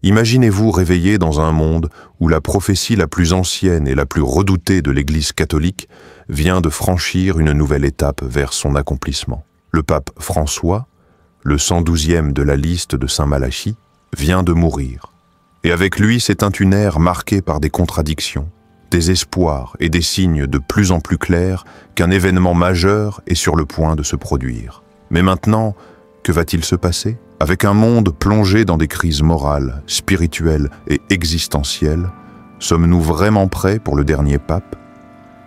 Imaginez-vous réveillé dans un monde où la prophétie la plus ancienne et la plus redoutée de l'Église catholique vient de franchir une nouvelle étape vers son accomplissement. Le pape François, le 112e de la liste de Saint Malachie, vient de mourir. Et avec lui s'éteint une ère marquée par des contradictions, des espoirs et des signes de plus en plus clairs qu'un événement majeur est sur le point de se produire. Mais maintenant, que va-t-il se passer? Avec un monde plongé dans des crises morales, spirituelles et existentielles, sommes-nous vraiment prêts pour le dernier pape?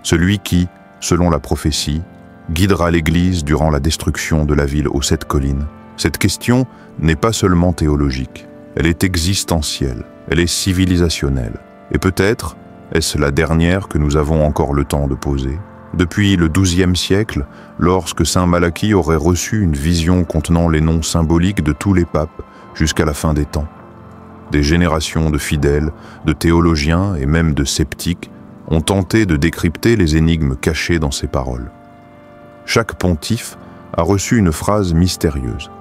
Celui qui, selon la prophétie, guidera l'Église durant la destruction de la ville aux 7 collines. Cette question n'est pas seulement théologique, elle est existentielle, elle est civilisationnelle. Et peut-être est-ce la dernière que nous avons encore le temps de poser. Depuis le XIIe siècle, lorsque Saint Malachie aurait reçu une vision contenant les noms symboliques de tous les papes jusqu'à la fin des temps. Des générations de fidèles, de théologiens et même de sceptiques ont tenté de décrypter les énigmes cachées dans ces paroles. Chaque pontife a reçu une phrase mystérieuse.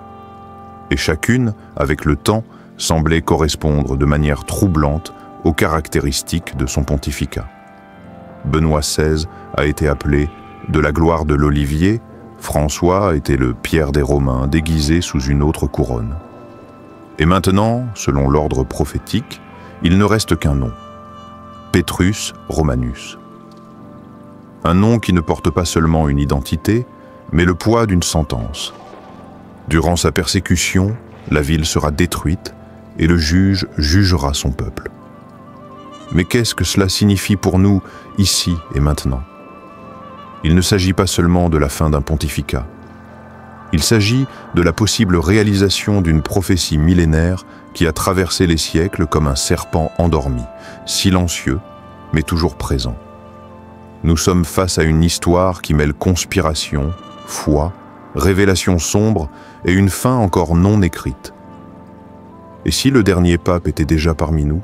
Et chacune, avec le temps, semblait correspondre de manière troublante aux caractéristiques de son pontificat. Benoît XVI a été appelé de la gloire de l'olivier, François était le Pierre des Romains déguisé sous une autre couronne. Et maintenant, selon l'ordre prophétique, il ne reste qu'un nom, Petrus Romanus. Un nom qui ne porte pas seulement une identité, mais le poids d'une sentence. Durant sa persécution, la ville sera détruite et le juge jugera son peuple. Mais qu'est-ce que cela signifie pour nous, ici et maintenant? Il ne s'agit pas seulement de la fin d'un pontificat. Il s'agit de la possible réalisation d'une prophétie millénaire qui a traversé les siècles comme un serpent endormi, silencieux, mais toujours présent. Nous sommes face à une histoire qui mêle conspiration, foi, révélation sombre et une fin encore non écrite. Et si le dernier pape était déjà parmi nous?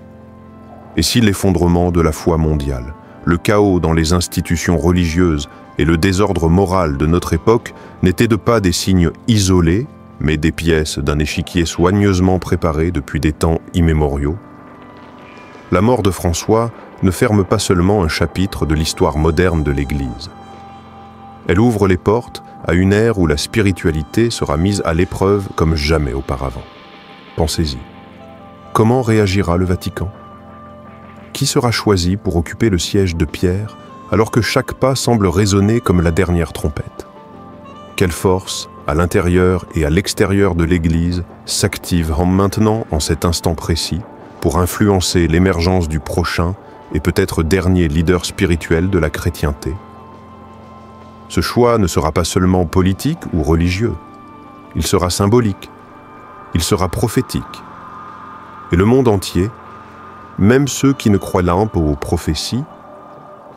Et si l'effondrement de la foi mondiale, le chaos dans les institutions religieuses et le désordre moral de notre époque n'étaient pas des signes isolés, mais des pièces d'un échiquier soigneusement préparé depuis des temps immémoriaux? La mort de François ne ferme pas seulement un chapitre de l'histoire moderne de l'Église. Elle ouvre les portes à une ère où la spiritualité sera mise à l'épreuve comme jamais auparavant. Pensez-y. Comment réagira le Vatican? Qui sera choisi pour occuper le siège de Pierre alors que chaque pas semble résonner comme la dernière trompette? Quelle force, à l'intérieur et à l'extérieur de l'Église, s'active maintenant en cet instant précis pour influencer l'émergence du prochain et peut-être dernier leader spirituel de la chrétienté? Ce choix ne sera pas seulement politique ou religieux, il sera symbolique, il sera prophétique. Et le monde entier, même ceux qui ne croient pas aux prophéties,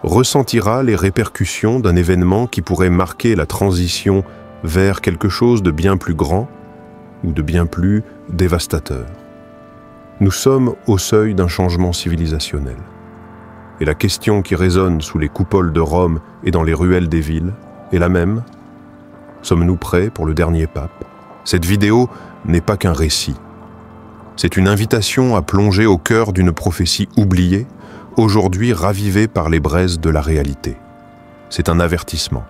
ressentira les répercussions d'un événement qui pourrait marquer la transition vers quelque chose de bien plus grand ou de bien plus dévastateur. Nous sommes au seuil d'un changement civilisationnel. Et la question qui résonne sous les coupoles de Rome et dans les ruelles des villes est la même. Sommes-nous prêts pour le dernier pape? Cette vidéo n'est pas qu'un récit. C'est une invitation à plonger au cœur d'une prophétie oubliée, aujourd'hui ravivée par les braises de la réalité. C'est un avertissement.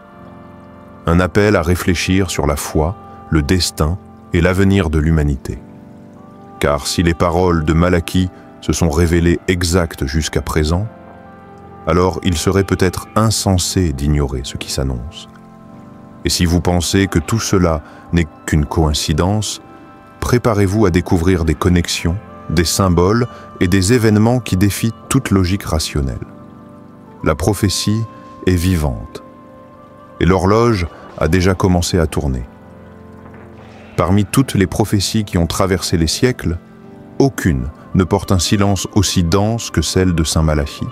Un appel à réfléchir sur la foi, le destin et l'avenir de l'humanité. Car si les paroles de Malachie se sont révélées exactes jusqu'à présent, alors il serait peut-être insensé d'ignorer ce qui s'annonce. Et si vous pensez que tout cela n'est qu'une coïncidence, préparez-vous à découvrir des connexions, des symboles et des événements qui défient toute logique rationnelle. La prophétie est vivante et l'horloge a déjà commencé à tourner. Parmi toutes les prophéties qui ont traversé les siècles, aucune ne porte un silence aussi dense que celle de Saint Malachie.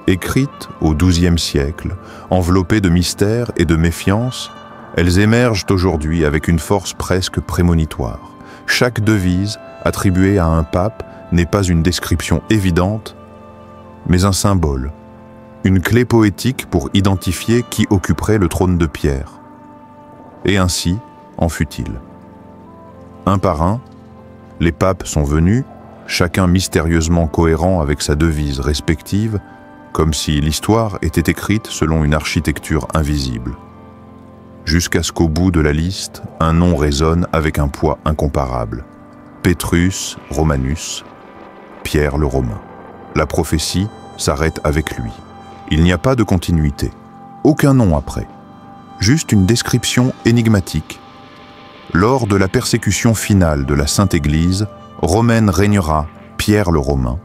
Écrites au XIIe siècle, enveloppées de mystère et de méfiance, elles émergent aujourd'hui avec une force presque prémonitoire. Chaque devise attribuée à un pape n'est pas une description évidente, mais un symbole, une clé poétique pour identifier qui occuperait le trône de Pierre. Et ainsi en fut-il. Un par un, les papes sont venus chacun mystérieusement cohérent avec sa devise respective, comme si l'histoire était écrite selon une architecture invisible. Jusqu'à ce qu'au bout de la liste, un nom résonne avec un poids incomparable. Petrus Romanus, Pierre le Romain. La prophétie s'arrête avec lui. Il n'y a pas de continuité, aucun nom après, juste une description énigmatique. Lors de la persécution finale de la Sainte Église, romaine régnera Pierre le Romain,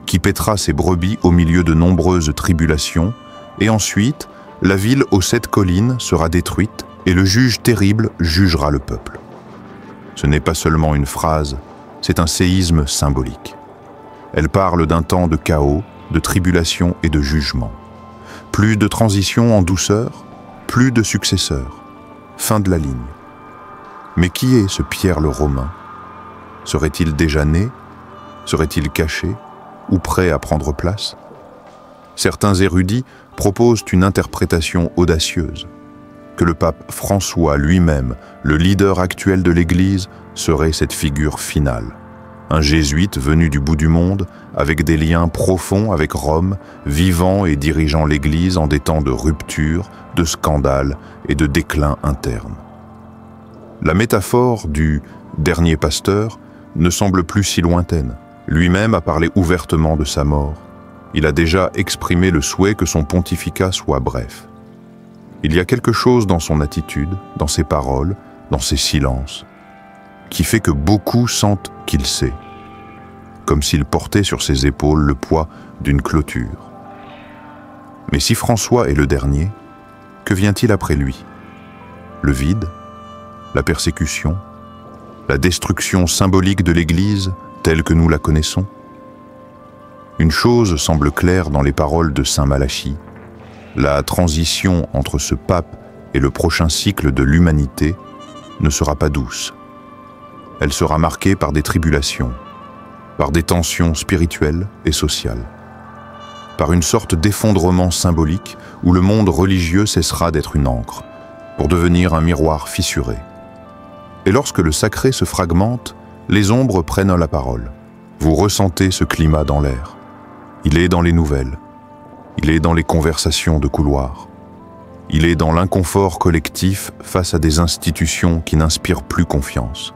qui paîtra ses brebis au milieu de nombreuses tribulations, et ensuite, la ville aux 7 collines sera détruite et le juge terrible jugera le peuple. Ce n'est pas seulement une phrase, c'est un séisme symbolique. Elle parle d'un temps de chaos, de tribulation et de jugement. Plus de transition en douceur, plus de successeurs. Fin de la ligne. Mais qui est ce Pierre le Romain? Serait-il déjà né? Serait-il caché? Ou prêt à prendre place? Certains érudits proposent une interprétation audacieuse, que le pape François lui-même, le leader actuel de l'Église, serait cette figure finale. Un jésuite venu du bout du monde, avec des liens profonds avec Rome, vivant et dirigeant l'Église en des temps de rupture, de scandale et de déclin interne. La métaphore du « dernier pasteur » ne semble plus si lointaine. Lui-même a parlé ouvertement de sa mort. Il a déjà exprimé le souhait que son pontificat soit bref. Il y a quelque chose dans son attitude, dans ses paroles, dans ses silences, qui fait que beaucoup sentent qu'il sait, comme s'il portait sur ses épaules le poids d'une clôture. Mais si François est le dernier, que vient-il après lui? Le vide? La persécution? La destruction symbolique de l'Église telle que nous la connaissons? Une chose semble claire dans les paroles de saint Malachie. La transition entre ce pape et le prochain cycle de l'humanité ne sera pas douce. Elle sera marquée par des tribulations, par des tensions spirituelles et sociales, par une sorte d'effondrement symbolique où le monde religieux cessera d'être une encre, pour devenir un miroir fissuré. Et lorsque le sacré se fragmente, les ombres prennent la parole. Vous ressentez ce climat dans l'air. Il est dans les nouvelles. Il est dans les conversations de couloir. Il est dans l'inconfort collectif face à des institutions qui n'inspirent plus confiance.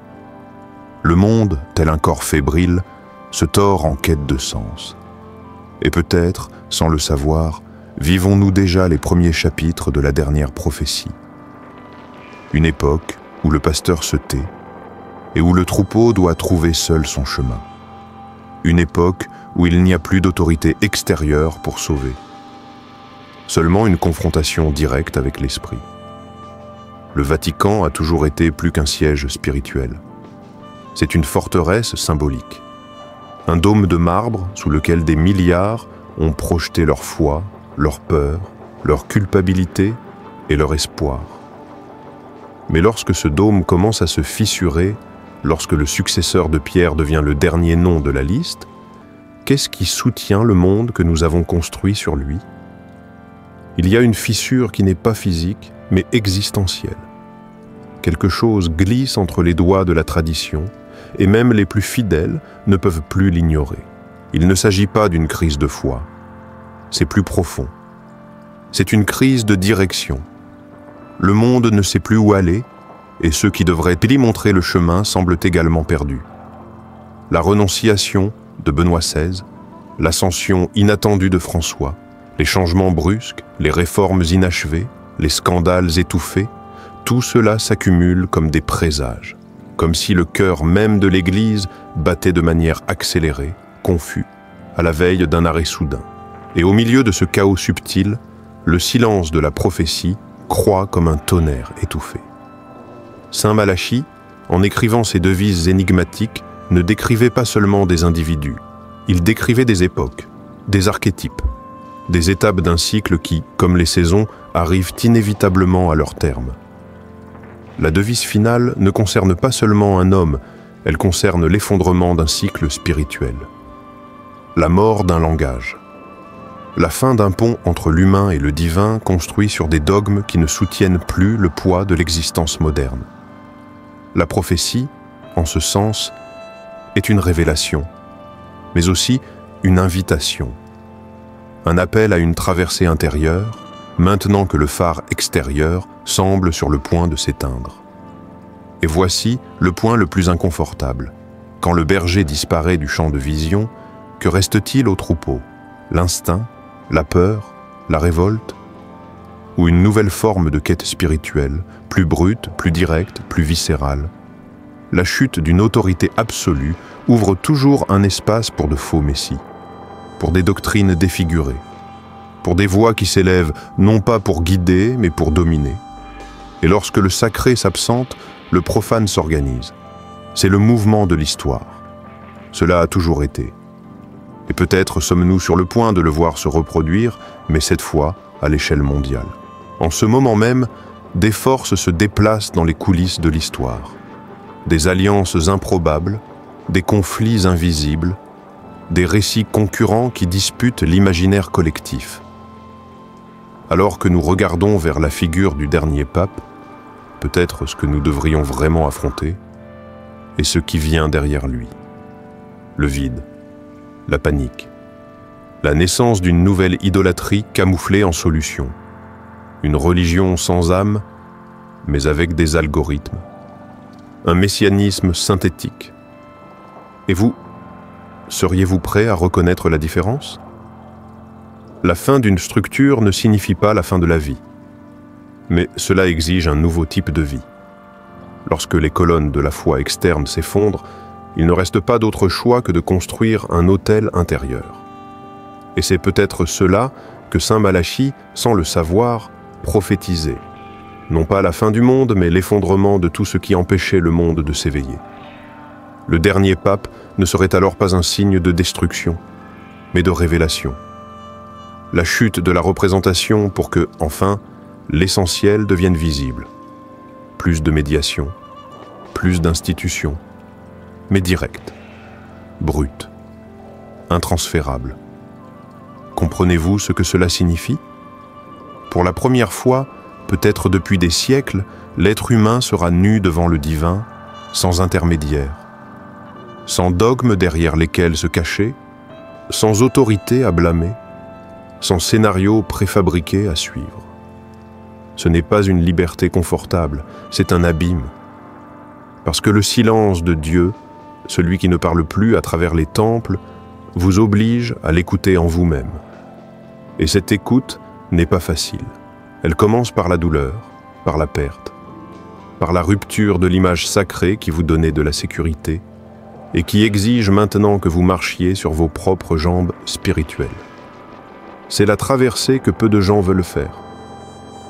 Le monde, tel un corps fébrile, se tord en quête de sens. Et peut-être, sans le savoir, vivons-nous déjà les premiers chapitres de la dernière prophétie. Une époque où le pasteur se tait et où le troupeau doit trouver seul son chemin. Une époque où il n'y a plus d'autorité extérieure pour sauver. Seulement une confrontation directe avec l'esprit. Le Vatican a toujours été plus qu'un siège spirituel. C'est une forteresse symbolique. Un dôme de marbre sous lequel des milliards ont projeté leur foi, leur peur, leur culpabilité et leur espoir. Mais lorsque ce dôme commence à se fissurer, lorsque le successeur de Pierre devient le dernier nom de la liste, qu'est-ce qui soutient le monde que nous avons construit sur lui? Il y a une fissure qui n'est pas physique, mais existentielle. Quelque chose glisse entre les doigts de la tradition, et même les plus fidèles ne peuvent plus l'ignorer. Il ne s'agit pas d'une crise de foi. C'est plus profond. C'est une crise de direction. Le monde ne sait plus où aller, et ceux qui devraient lui montrer le chemin semblent également perdus. La renonciation de Benoît XVI, l'ascension inattendue de François, les changements brusques, les réformes inachevées, les scandales étouffés, tout cela s'accumule comme des présages, comme si le cœur même de l'Église battait de manière accélérée, confus, à la veille d'un arrêt soudain. Et au milieu de ce chaos subtil, le silence de la prophétie croît comme un tonnerre étouffé. Saint Malachie, en écrivant ses devises énigmatiques, ne décrivait pas seulement des individus, il décrivait des époques, des archétypes, des étapes d'un cycle qui, comme les saisons, arrivent inévitablement à leur terme. La devise finale ne concerne pas seulement un homme, elle concerne l'effondrement d'un cycle spirituel. La mort d'un langage. La fin d'un pont entre l'humain et le divin construit sur des dogmes qui ne soutiennent plus le poids de l'existence moderne. La prophétie, en ce sens, est une révélation, mais aussi une invitation. Un appel à une traversée intérieure, maintenant que le phare extérieur semble sur le point de s'éteindre. Et voici le point le plus inconfortable. Quand le berger disparaît du champ de vision, que reste-t-il au troupeau? L'instinct, la peur, la révolte? Ou une nouvelle forme de quête spirituelle, plus brute, plus directe, plus viscérale? La chute d'une autorité absolue ouvre toujours un espace pour de faux messies, pour des doctrines défigurées, pour des voix qui s'élèvent non pas pour guider, mais pour dominer. Et lorsque le sacré s'absente, le profane s'organise. C'est le mouvement de l'histoire. Cela a toujours été. Et peut-être sommes-nous sur le point de le voir se reproduire, mais cette fois à l'échelle mondiale. En ce moment même, des forces se déplacent dans les coulisses de l'histoire. Des alliances improbables, des conflits invisibles, des récits concurrents qui disputent l'imaginaire collectif. Alors que nous regardons vers la figure du dernier pape, peut-être ce que nous devrions vraiment affronter, et ce qui vient derrière lui. Le vide, la panique, la naissance d'une nouvelle idolâtrie camouflée en solution, une religion sans âme, mais avec des algorithmes, un messianisme synthétique. Et vous, seriez-vous prêt à reconnaître la différence? La fin d'une structure ne signifie pas la fin de la vie, mais cela exige un nouveau type de vie. Lorsque les colonnes de la foi externe s'effondrent, il ne reste pas d'autre choix que de construire un autel intérieur. Et c'est peut-être cela que saint Malachie, sans le savoir, prophétisait. Non pas la fin du monde, mais l'effondrement de tout ce qui empêchait le monde de s'éveiller. Le dernier pape ne serait alors pas un signe de destruction, mais de révélation. La chute de la représentation pour que, enfin, l'essentiel devienne visible. Plus de médiation, plus d'institutions, mais directe, brute, intransférable. Comprenez-vous ce que cela signifie? Pour la première fois, peut-être depuis des siècles, l'être humain sera nu devant le divin, sans intermédiaire, sans dogmes derrière lesquels se cacher, sans autorité à blâmer, sans scénario préfabriqué à suivre. Ce n'est pas une liberté confortable, c'est un abîme. Parce que le silence de Dieu, celui qui ne parle plus à travers les temples, vous oblige à l'écouter en vous-même. Et cette écoute n'est pas facile. Elle commence par la douleur, par la perte, par la rupture de l'image sacrée qui vous donnait de la sécurité et qui exige maintenant que vous marchiez sur vos propres jambes spirituelles. C'est la traversée que peu de gens veulent faire,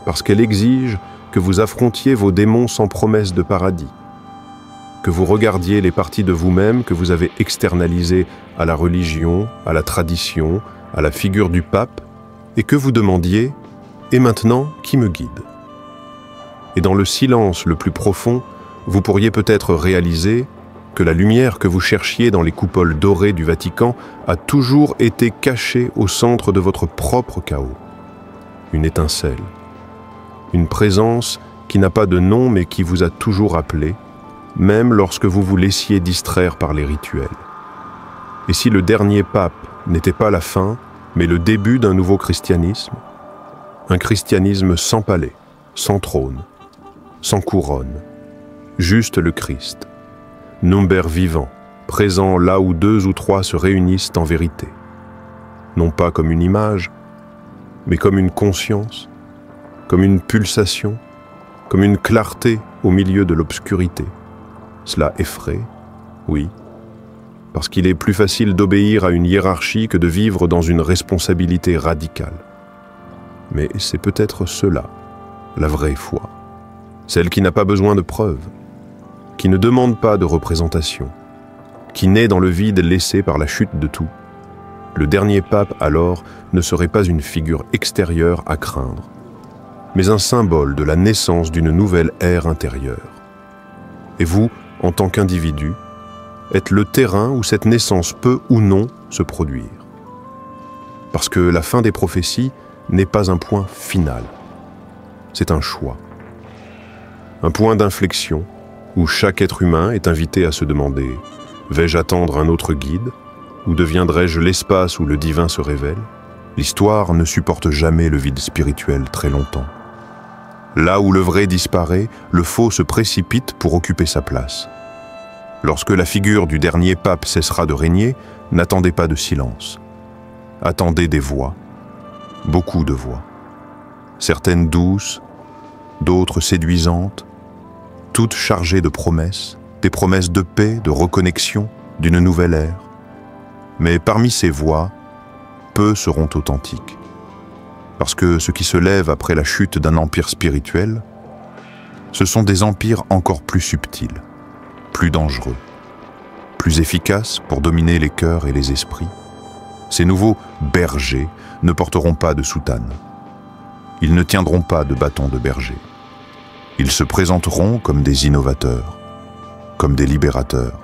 parce qu'elle exige que vous affrontiez vos démons sans promesse de paradis, que vous regardiez les parties de vous-même que vous avez externalisées à la religion, à la tradition, à la figure du pape, et que vous demandiez « Et maintenant, qui me guide ?» Et dans le silence le plus profond, vous pourriez peut-être réaliser que la lumière que vous cherchiez dans les coupoles dorées du Vatican a toujours été cachée au centre de votre propre chaos. Une étincelle, une présence qui n'a pas de nom mais qui vous a toujours appelé, même lorsque vous vous laissiez distraire par les rituels. Et si le dernier pape n'était pas la fin, mais le début d'un nouveau christianisme, un christianisme sans palais, sans trône, sans couronne, juste le Christ, nombre vivant, présent là où 2 ou 3 se réunissent en vérité, non pas comme une image, mais comme une conscience, comme une pulsation, comme une clarté au milieu de l'obscurité. Cela effraie, oui, parce qu'il est plus facile d'obéir à une hiérarchie que de vivre dans une responsabilité radicale. Mais c'est peut-être cela, la vraie foi, celle qui n'a pas besoin de preuves, qui ne demande pas de représentation, qui naît dans le vide laissé par la chute de tout. Le dernier pape, alors, ne serait pas une figure extérieure à craindre, mais un symbole de la naissance d'une nouvelle ère intérieure. Et vous, en tant qu'individu, êtes le terrain où cette naissance peut ou non se produire. Parce que la fin des prophéties n'est pas un point final, c'est un choix. Un point d'inflexion où chaque être humain est invité à se demander « Vais-je attendre un autre guide Ou deviendrai-je l'espace où le divin se révèle? L'histoire ne supporte jamais le vide spirituel très longtemps. Là où le vrai disparaît, le faux se précipite pour occuper sa place. Lorsque la figure du dernier pape cessera de régner, n'attendez pas de silence. Attendez des voix, beaucoup de voix. Certaines douces, d'autres séduisantes, toutes chargées de promesses, des promesses de paix, de reconnexion, d'une nouvelle ère. Mais parmi ces voix, peu seront authentiques. Parce que ce qui se lève après la chute d'un empire spirituel, ce sont des empires encore plus subtils, plus dangereux, plus efficaces pour dominer les cœurs et les esprits. Ces nouveaux bergers ne porteront pas de soutane. Ils ne tiendront pas de bâton de berger. Ils se présenteront comme des innovateurs, comme des libérateurs.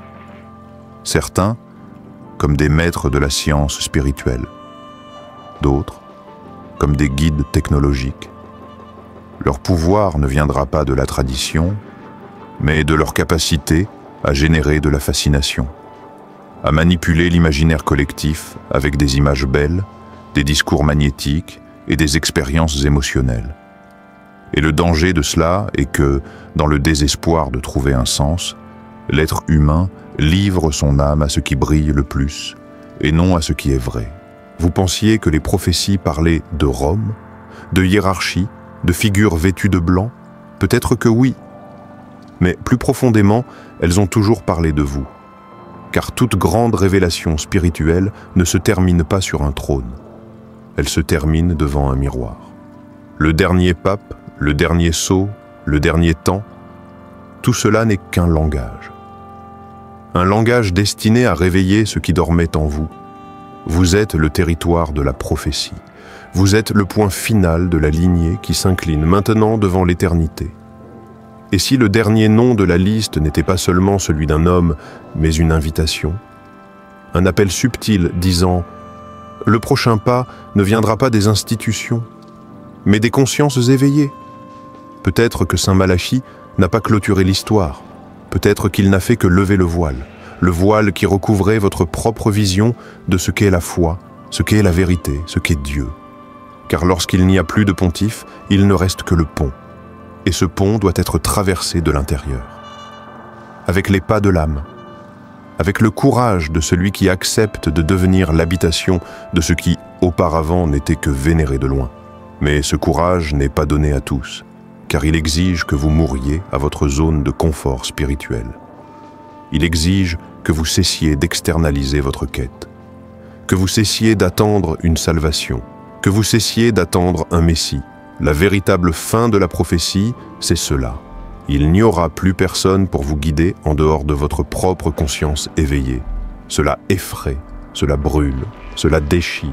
Certains, comme des maîtres de la science spirituelle. D'autres, comme des guides technologiques. Leur pouvoir ne viendra pas de la tradition, mais de leur capacité à générer de la fascination, à manipuler l'imaginaire collectif avec des images belles, des discours magnétiques et des expériences émotionnelles. Et le danger de cela est que, dans le désespoir de trouver un sens, l'être humain livre son âme à ce qui brille le plus, et non à ce qui est vrai. Vous pensiez que les prophéties parlaient de Rome, de hiérarchie, de figures vêtues de blanc? Peut-être que oui. Mais plus profondément, elles ont toujours parlé de vous. Car toute grande révélation spirituelle ne se termine pas sur un trône. Elle se termine devant un miroir. Le dernier pape, le dernier sceau, le dernier temps, tout cela n'est qu'un langage. Un langage destiné à réveiller ce qui dormait en vous. Vous êtes le territoire de la prophétie. Vous êtes le point final de la lignée qui s'incline maintenant devant l'éternité. Et si le dernier nom de la liste n'était pas seulement celui d'un homme, mais une invitation, un appel subtil disant « Le prochain pas ne viendra pas des institutions, mais des consciences éveillées. » Peut-être que Saint Malachie n'a pas clôturé l'histoire. Peut-être qu'il n'a fait que lever le voile qui recouvrait votre propre vision de ce qu'est la foi, ce qu'est la vérité, ce qu'est Dieu. Car lorsqu'il n'y a plus de pontife, il ne reste que le pont. Et ce pont doit être traversé de l'intérieur. Avec les pas de l'âme, avec le courage de celui qui accepte de devenir l'habitation de ce qui, auparavant, n'était que vénéré de loin. Mais ce courage n'est pas donné à tous, car il exige que vous mouriez à votre zone de confort spirituel. Il exige que vous cessiez d'externaliser votre quête, que vous cessiez d'attendre une salvation, que vous cessiez d'attendre un Messie. La véritable fin de la prophétie, c'est cela. Il n'y aura plus personne pour vous guider en dehors de votre propre conscience éveillée. Cela effraie, cela brûle, cela déchire.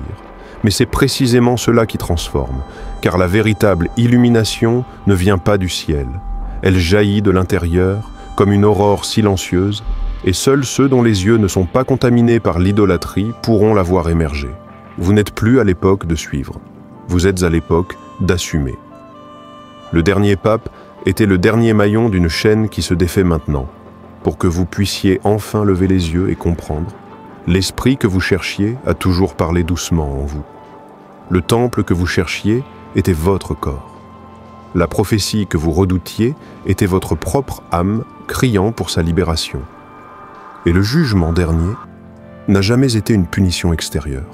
Mais c'est précisément cela qui transforme, car la véritable illumination ne vient pas du ciel. Elle jaillit de l'intérieur, comme une aurore silencieuse, et seuls ceux dont les yeux ne sont pas contaminés par l'idolâtrie pourront la voir émerger. Vous n'êtes plus à l'époque de suivre, vous êtes à l'époque d'assumer. Le dernier pape était le dernier maillon d'une chaîne qui se défait maintenant, pour que vous puissiez enfin lever les yeux et comprendre. L'esprit que vous cherchiez a toujours parlé doucement en vous. Le temple que vous cherchiez était votre corps. La prophétie que vous redoutiez était votre propre âme criant pour sa libération. Et le jugement dernier n'a jamais été une punition extérieure.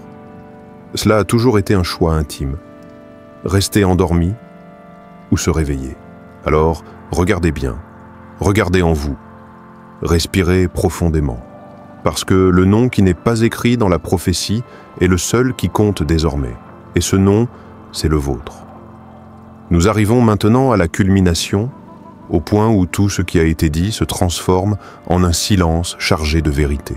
Cela a toujours été un choix intime. Rester endormi ou se réveiller. Alors, regardez bien, regardez en vous, respirez profondément, parce que le nom qui n'est pas écrit dans la prophétie est le seul qui compte désormais, et ce nom, c'est le vôtre. Nous arrivons maintenant à la culmination, au point où tout ce qui a été dit se transforme en un silence chargé de vérité.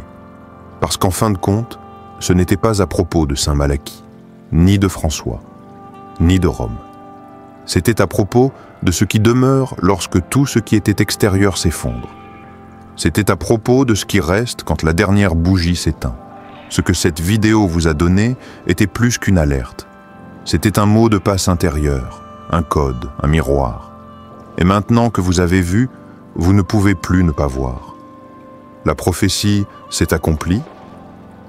Parce qu'en fin de compte, ce n'était pas à propos de Saint Malachie, ni de François, ni de Rome. C'était à propos de ce qui demeure lorsque tout ce qui était extérieur s'effondre. C'était à propos de ce qui reste quand la dernière bougie s'éteint. Ce que cette vidéo vous a donné était plus qu'une alerte. C'était un mot de passe intérieur, un code, un miroir. Et maintenant que vous avez vu, vous ne pouvez plus ne pas voir. La prophétie s'est accomplie,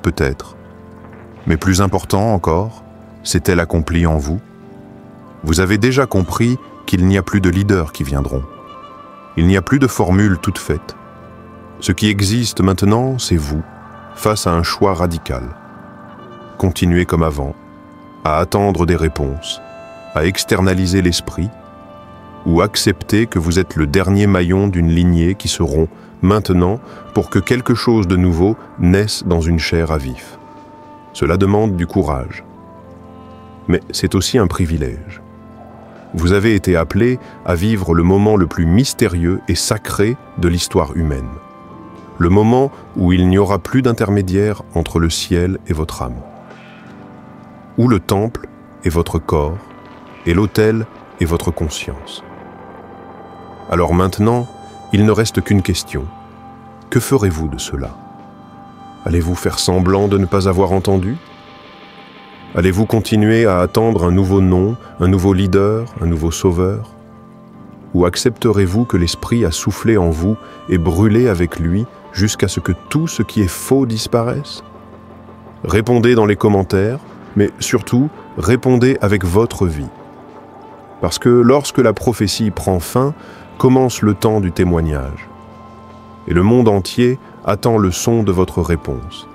Peut-être. Mais plus important encore, s'est-elle accomplie en vous? Vous avez déjà compris qu'il n'y a plus de leaders qui viendront. Il n'y a plus de formule toute faite. Ce qui existe maintenant, c'est vous, face à un choix radical. Continuez comme avant, à attendre des réponses, à externaliser l'esprit, ou accepter que vous êtes le dernier maillon d'une lignée qui se rompt maintenant pour que quelque chose de nouveau naisse dans une chair à vif. Cela demande du courage. Mais c'est aussi un privilège. Vous avez été appelé à vivre le moment le plus mystérieux et sacré de l'histoire humaine. Le moment où il n'y aura plus d'intermédiaire entre le ciel et votre âme. Où le temple est votre corps et l'autel est votre conscience. Alors maintenant, il ne reste qu'une question. Que ferez-vous de cela? Allez-vous faire semblant de ne pas avoir entendu? Allez-vous continuer à attendre un nouveau nom, un nouveau leader, un nouveau sauveur? Ou accepterez-vous que l'esprit a soufflé en vous et brûlé avec lui jusqu'à ce que tout ce qui est faux disparaisse? Répondez dans les commentaires, mais surtout, répondez avec votre vie. Parce que lorsque la prophétie prend fin, commence le temps du témoignage. Et le monde entier attend le son de votre réponse.